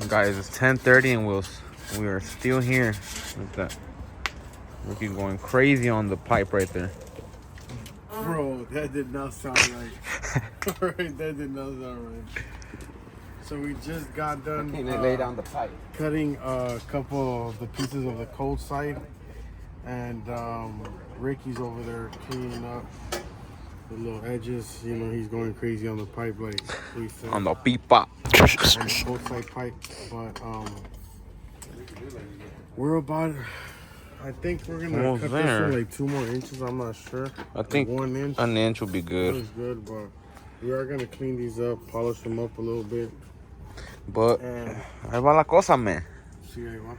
Guys, it's 10:30 and we are still here. Look at that. Ricky going crazy on the pipe right there. Bro, that did not sound right. Alright, that did not sound right. So we just got done lay down the pipe. cutting a couple of the pieces of the cold side, and Ricky's over there cleaning up the little edges. You know, he's going crazy on the pipe, like we said. On the pipa. On the cold side pipe, but we're about. I think we're gonna Almost cut there. this one like 2 more inches. I'm not sure. I think like 1 inch. an inch would be good. That is good, but we are gonna clean these up, polish them up a little bit. But ahí va la cosa, man. See, ahí va.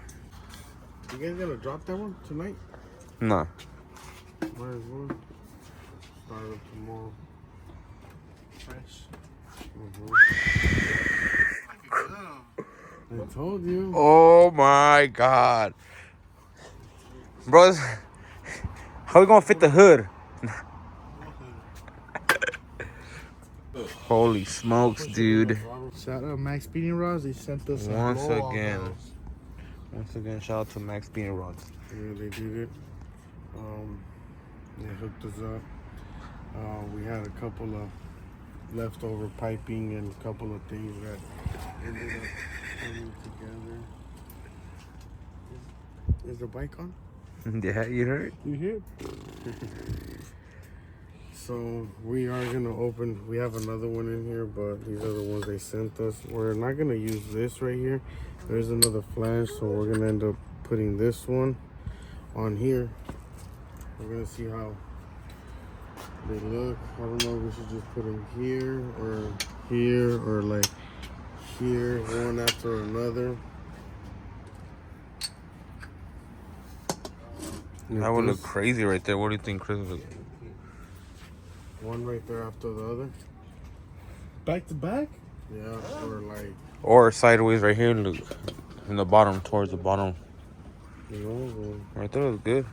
You guys gonna drop that one tonight? No. Might as well. Start it tomorrow. Fresh. I told you. Oh my God. Bros, how we gonna fit the hood? Holy smokes, dude. Shout out Max Speeding Rods. They sent us Once again, shout out to Max Speeding Rods. Yeah, they did it. They hooked us up. We had a couple of leftover piping and a couple of things that ended up coming together. Is the bike on? Yeah, you heard? You hear? So we are gonna open. We have another one in here, but these are the ones they sent us. We're not gonna use this right here. There's another flash, so we're gonna end up putting this one on here. We're gonna see how they look. I don't know if we should just put them here or like here, one after another. That would look crazy right there. What do you think, Chris? One right there after the other. Back to back? Yeah, or like. Or sideways right here, look. In the bottom, towards the bottom. No. Right there is good.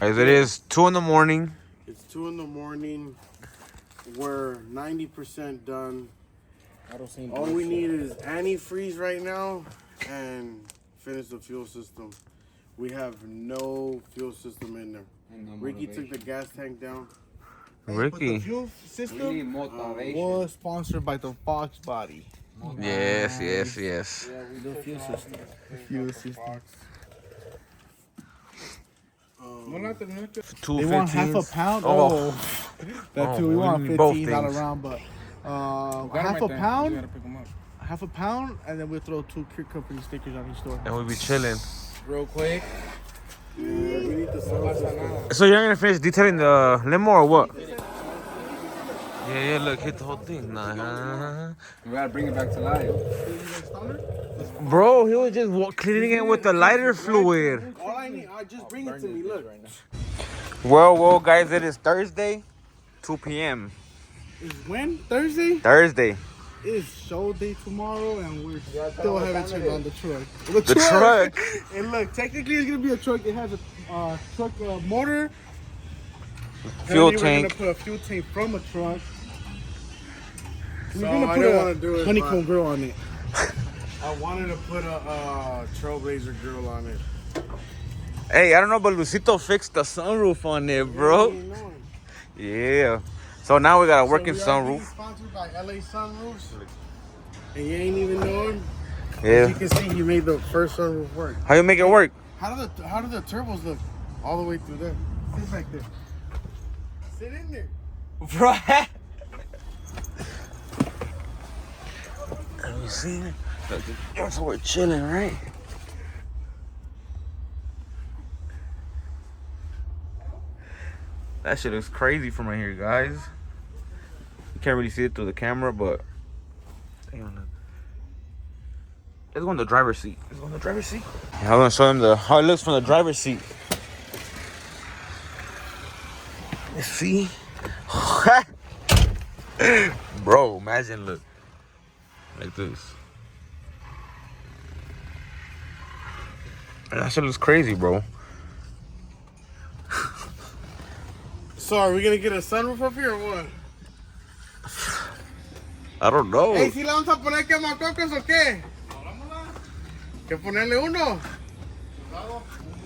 Guys, it is 2 in the morning. It's 2 in the morning. We're 90% done. All we need is antifreeze right now and finish the fuel system. We have no fuel system in there. Ricky took the gas tank down. Ricky. The fuel system was sponsored by the Fox Body. Yes. Yeah, we do fuel system. Fuel system. They want half a pound. Oh, that too. We want 15, not around, but half a pound. Half a pound, and then we'll throw 2 Kick Company stickers on each store. And we'll be chilling. Real quick. Yeah, we need the sound. So you're gonna finish detailing the limo or what? Yeah, look, hit the whole thing. Nah. We gotta bring it back to life. Bro, he was just cleaning it with the lighter fluid. All I need, just bring it to me. Look. Well, guys, it is Thursday, 2 p.m. It's when? Thursday? Thursday. It's show day tomorrow, and we're still haven't turned on the truck. The truck. And look, technically it's gonna be a truck. It has a truck motor. Fuel We're tank. gonna put a fuel tank from a truck. We're gonna put a honeycomb grill on it. I wanted to put a Trailblazer grill on it. Hey, I don't know, but Lucito fixed the sunroof on it, bro. Yeah. So now we got a working sunroof. Sponsored by LA Sunroofs. And you ain't even know him. Yeah. As you can see, he made the first sunroof work. How you make it work? How do the turbos look all the way through there? Sit back there. Sit in there. Bro. Let me see. Look, so we're chilling, right? That shit looks crazy from right here, guys. You can't really see it through the camera, but damn, let's go in the driver's seat. Yeah, I'm gonna show them how it looks from the driver's seat. Let's see. Bro, imagine, look. Like this. That shit looks crazy, bro. So are we gonna get a sunroof up here or what? I don't know. Hey, ¿si le vamos a poner quemacocos o qué? Que ponerle uno.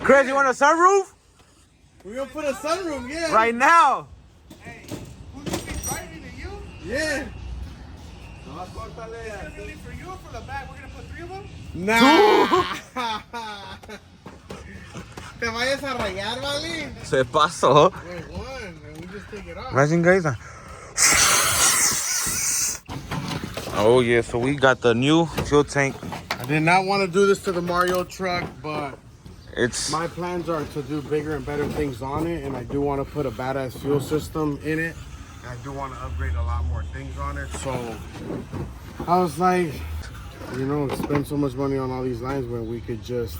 Chris, you want a sunroof? We're gonna put a sunroof, yeah. Right now. Hey, who's gonna be driving it? You? Yeah. Really for you or for the back? We're gonna put 3 of them? Nah. Te vayas a rayar, ¿vale? Se pasó. Wait, one, and we just take it off. Imagine, guys. Oh, yeah. So we got the new fuel tank. I did not want to do this to the Mario truck, but It's my plans are to do bigger and better things on it, and I do want to put a badass fuel system in it. And I do want to upgrade a lot more things on it. So I was like, you know, spend so much money on all these lines when we could just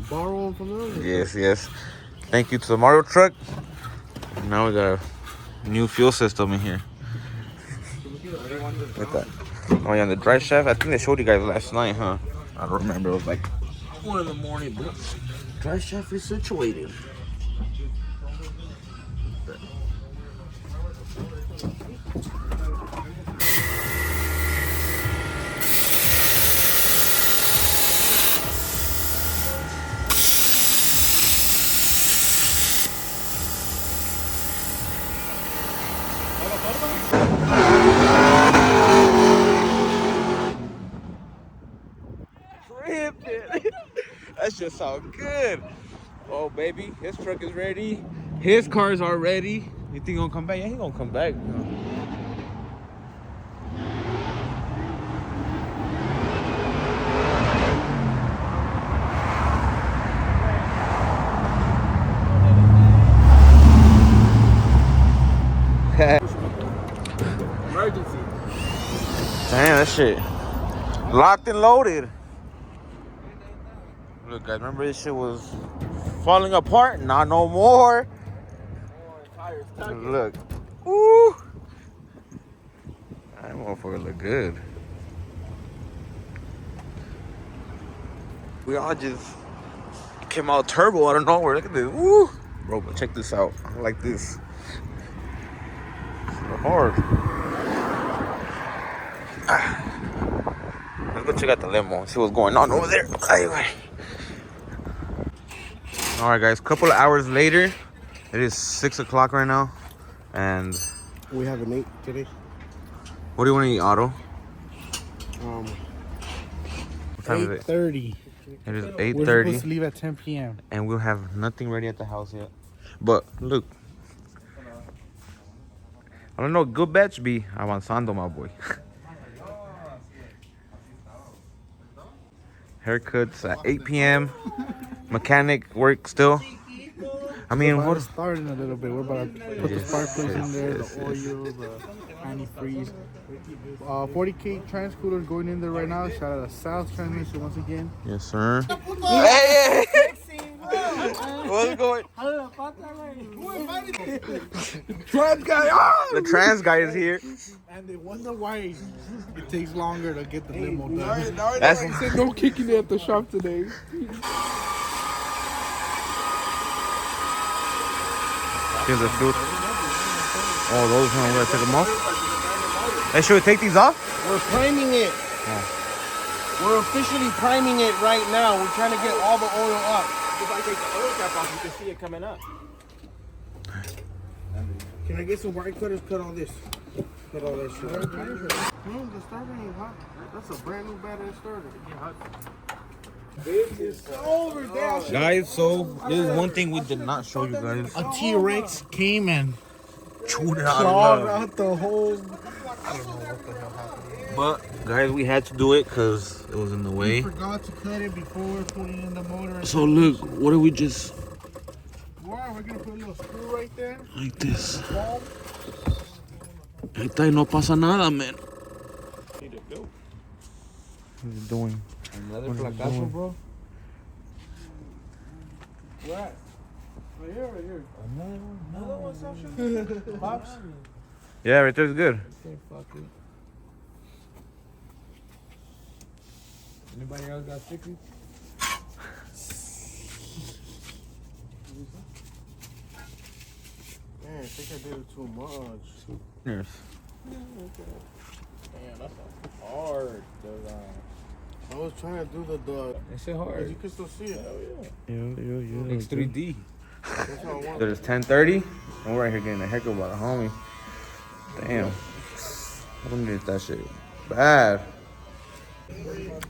borrow them from them. yes. Thank you to the Mario truck. Now we got a new fuel system in here. Look at that. Oh yeah, the Driveshaft. I think they showed you guys last night, huh? I don't remember. It was like 1 in the morning, but Driveshaft is situated. That shit sound good. Oh baby, his truck is ready. His cars are ready. You think he gonna come back? Yeah, he gonna come back. Emergency. Damn, that shit locked and loaded. Look, guys, remember this shit was falling apart? Not no more. Look, ooh, that motherfucker look good. We all just came out turbo out of nowhere. Look at this, woo, bro. But check this out. I like this. It's hard. Let's go check out the limo and see what's going on over there. Anyway. All right, guys. Couple of hours later, it is 6 o'clock right now, and We have an 8 today. what do you want to eat, Otto? Um, What time is it? 8:30. It is We're 8:30, supposed to leave at 10 p.m. and we'll have nothing ready at the house yet. But look, I don't know. Good batch be avanzando, my boy. Haircuts at 8 p.m. Mechanic work still. I mean, We're about what? to start in a little bit. We're about to put the Yes, spark plugs in there, yes, the oil, the antifreeze. 40K trans cooler going in there right now. Shout out to South Transmission once again. Yes, sir. Hey! What's going? Trans guy! The trans guy is here. And they wonder why it takes longer to get the limo done. That's said no kicking it at the shop today. here's the fruit. Oh, those ones, we gotta take them off. Hey, should we take these off? We're priming it. We're officially priming it right now. We're trying to get all the oil up. If I take the oil cap off, you can see it coming up. Can I get some wire cutters? Cut all this. Cut all that shit. No, the starter ain't hot. That's a brand new badass starter. This is over there. Guys, so this is one thing we did not show you guys. A T-Rex came and Chewed it clawed out. out the whole... I don't know what the hell happened. But guys, we had to do it because it was in the way. We forgot to cut it before putting in the motor. So look, what do we just Wow, we're gonna put a little screw right there. like this? Ahí está y no pasa nada, man. What are you doing? Another placazo, bro. Where? Right here. Another one, Sasha? Pops? Yeah, right there's good. Okay, fuck it. Anybody else got stickers? Man, I think I did it too much. Yes. Damn, that's hard. I was trying to do the That shit but hard. you can still see it. Yeah. It's 3D. That's how I want There's 10:30, and we're right here getting a haircut by the homie. Damn. Who needs that shit? Bad.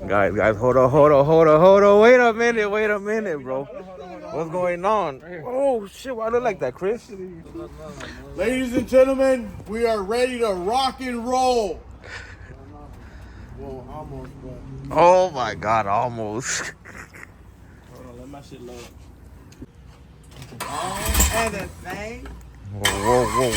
Guys, hold on. Wait a minute, bro. What's going on? Oh shit, why look like that, Chris? Ladies and gentlemen, we are ready to rock and roll. Well, almost, but Oh my god, almost. Hold on, let my shit load. and a thing. Whoa.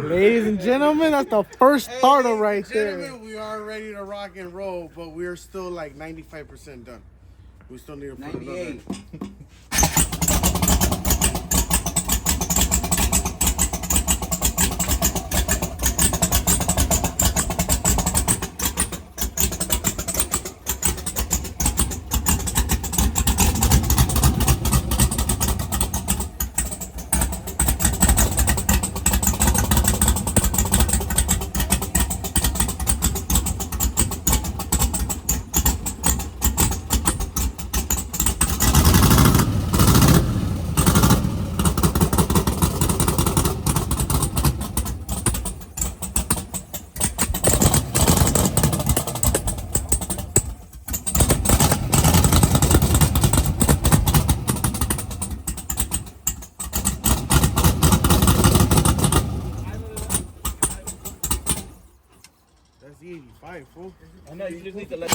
Ladies and gentlemen, that's the first starter right there. Gentlemen, we are ready to rock and roll, but we're still like 95% done. We still need to put 98. another. That's the 85, fool. I know, you just need to let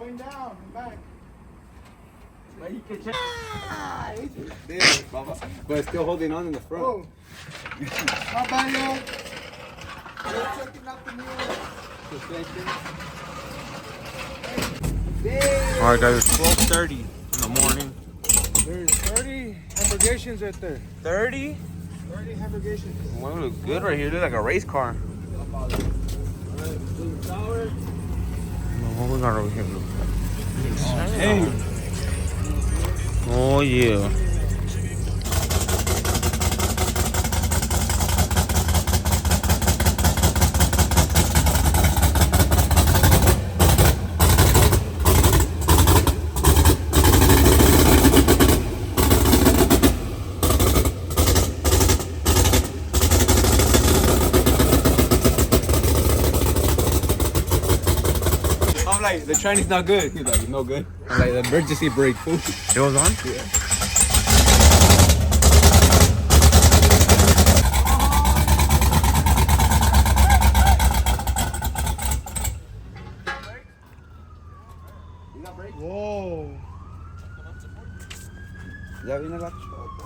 Going down and back. But it's still holding on in the front. Oh. How about y'all? We're checking out the new All right, guys, it's 12:30 in the morning. There's 30 hamburgations right there. 30? 30 hamburgations. One looks good right here. Looks like a race car. What we got over here? Hey. Oh yeah. I'm like, the Chinese not good. He's like, no good. I'm like, the emergency brake, fool. It was on? Yeah. Whoa. Ya viene la chota.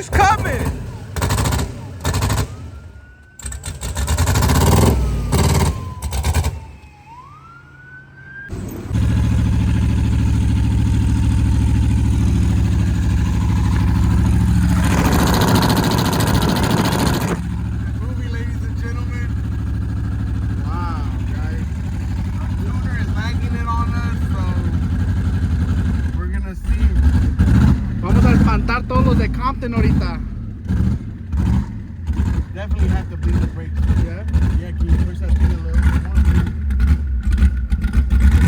He's coming. Movie, ladies and gentlemen. Wow, guys. Our tuner is lagging it on us, so we're gonna see. Vamos a espantar todos los de Compton ahorita. Definitely have to bleed the brakes. Yeah. Yeah, can you push that thing a little bit more?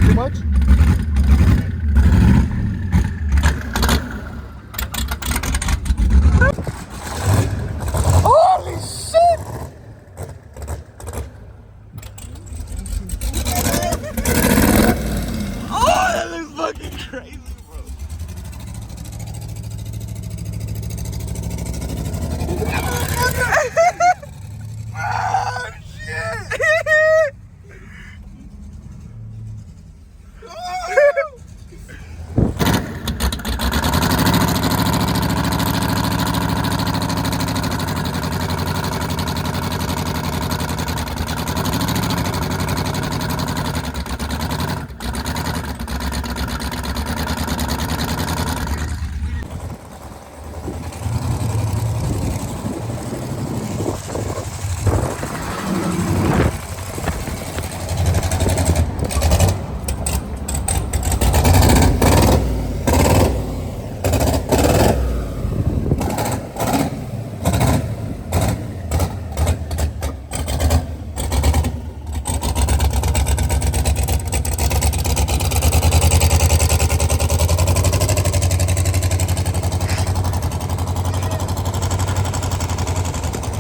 Too much? Holy shit! Oh, that looks fucking crazy, bro. Oh, shit!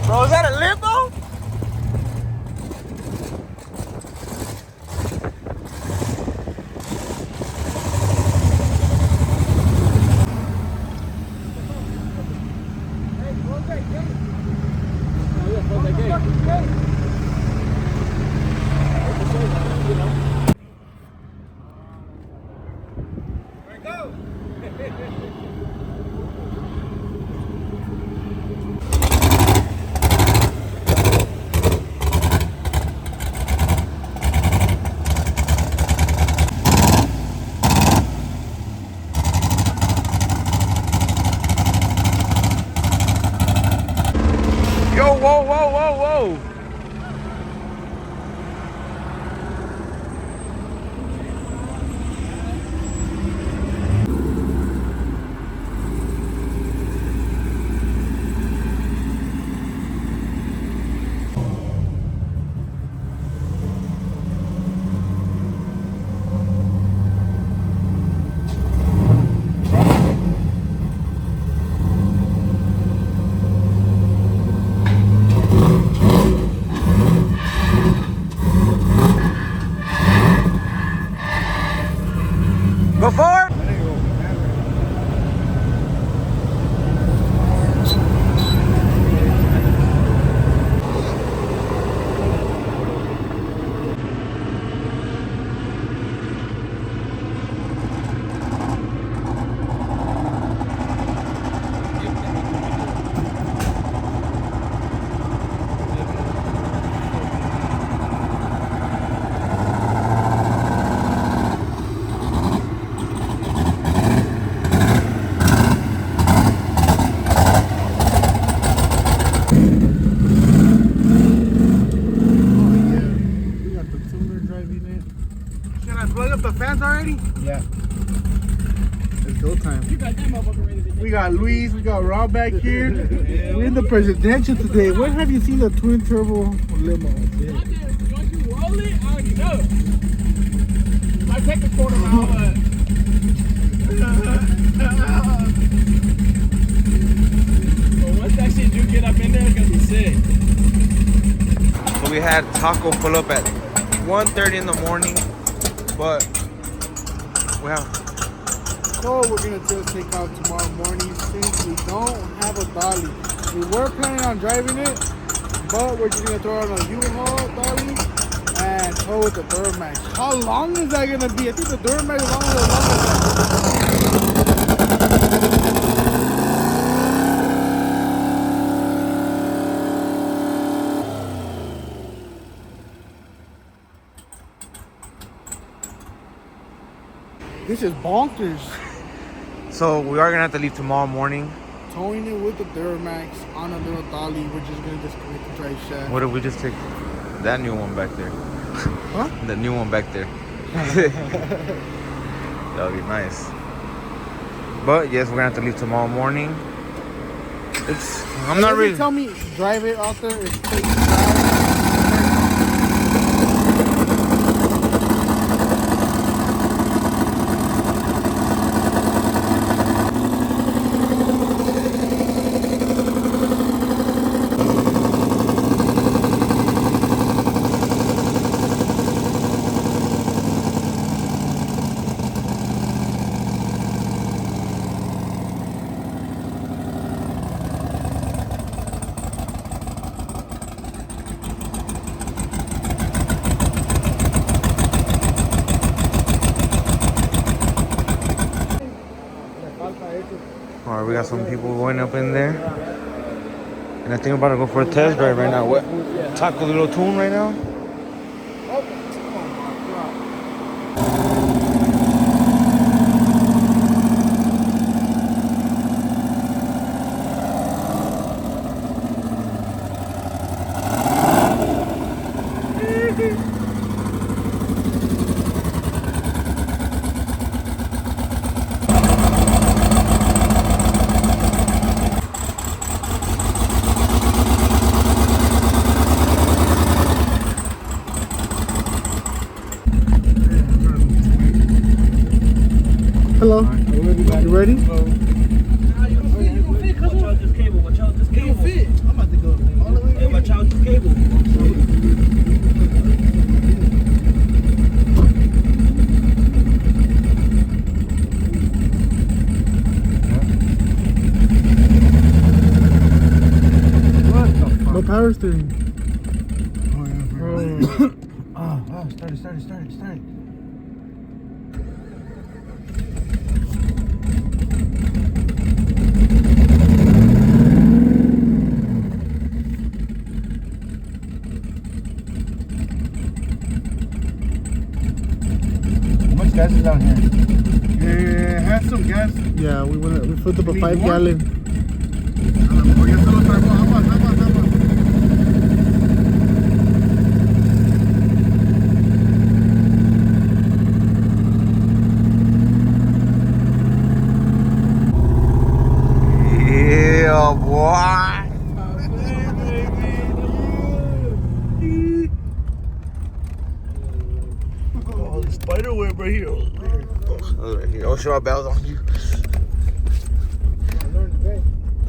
Bro, is that a limo? Yo, whoa, whoa, whoa, whoa. Go forward. Already? Yeah. It's go time. You got that motherfucker ready to go. We got Luis, we got Rob back here. We're in the presidential today. Where have you seen the twin turbo limo? Once you roll it, I already know. I take a quarter mile, but once that shit do get up in there, it's gonna be sick. So we had Taco pull up at 1:30 in the morning, but we have. So we're gonna just take out tomorrow morning since we don't have a dolly. We were planning on driving it, but we're just gonna throw it on a U-Haul dolly and tow with the Duramax. How long is that gonna be? I think the Duramax is longer than This is bonkers. So we are gonna have to leave tomorrow morning. Towing it with the Duramax on a little dolly. We're just gonna disconnect the drive shaft. What if we just take that new one back there? Huh? The new one back there. That would be nice. But yes, we're gonna have to leave tomorrow morning. I'm not really. Tell me, drive it out there. It's safe to drive. Alright, we got some people going up in there. And I think I'm about to go for a test drive right now. What? Taco Little Tune right now? Hello. You ready? Watch out this cable. Watch out this cable. Fit. I'm about to go all the way. Hey, watch out this cable. No power steering. Start it. How much gas is down here? It has some gas. Yeah, we filled up a 5 more? gallon. Yeah, boy. Oh, the spider web right here. Right here. Oh, show our bells on you.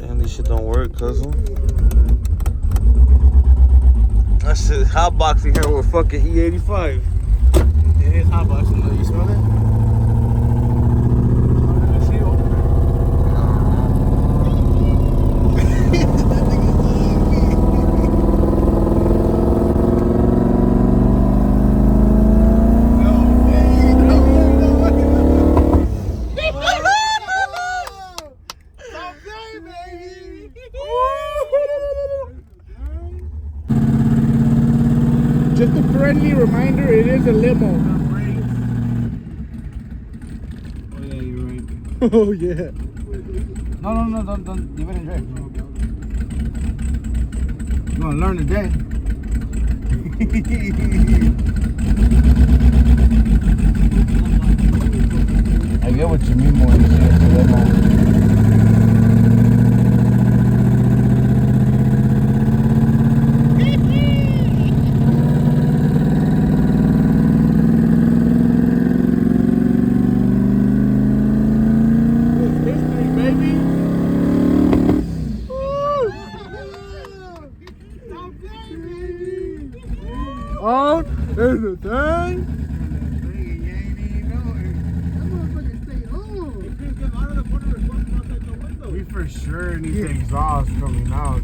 Damn, this shit don't work, cousin. That shit's hotboxing here with fucking E85. It is hot boxing though. You smell it? Just a friendly reminder, it is a limo. Oh yeah, you're right. Oh yeah. No, don't give it and drive. You're gonna learn today. I get what you mean when you say it's a limo. Oh, there's the thing. We for sure need the exhaust coming out.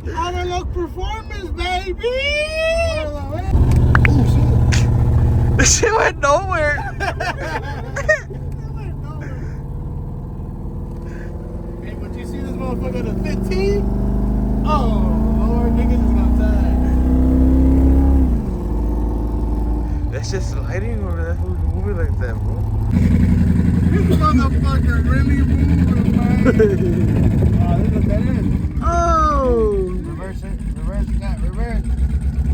Analog performance, baby! This shit went nowhere. Hey, but you see this motherfucker at 15? Oh, Lord, niggas is gonna die. That's just sliding, or that's moving like that, bro. This motherfucker really moving, man. Oh, this is a dead end. Oh! Reverse it, reverse that, reverse.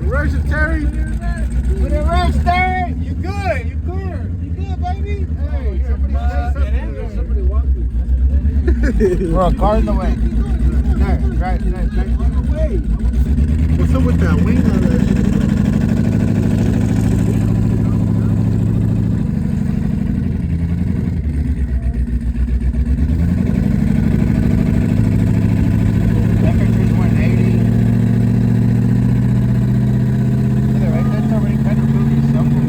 Reverse it, Terry. Reverse, Terry. You good, you good. You good, baby. Hey, somebody walking. Bro, a car in the way. There, right. What's up with that wing on that shit? Temperature's 180. Look at that, right? That's already kind of moving somewhere.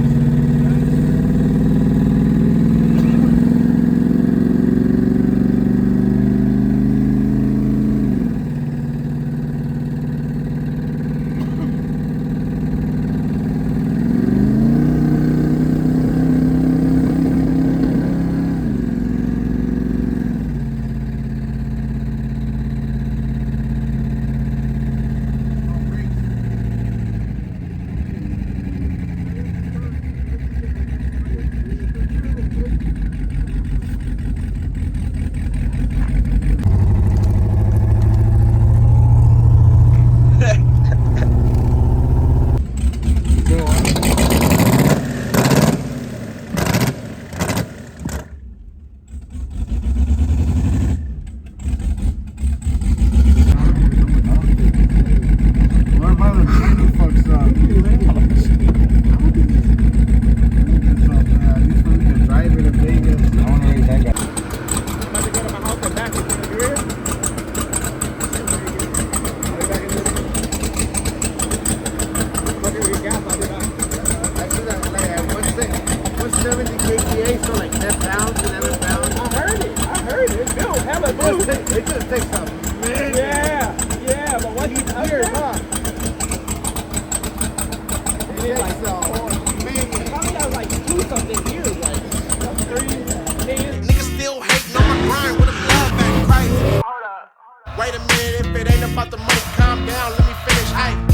What about the chimney fucks up? At least we can drive it in Vegas. I want to raise that guy. I'm about to go to my house and back. You want to do it? I'll be back. I'll be back. I see that like at 170 kPa, so like 10 pounds, 11 pounds. I heard it. It's built hella good. It just takes a minute. Yeah, but once it's up Here, there, huh? it is like, Man, probably got like 2 something years, like 3, 10. Niggas still hating on my grind with a love back Christ. Wait a minute, if it ain't about the money, calm down, let me finish. Aight.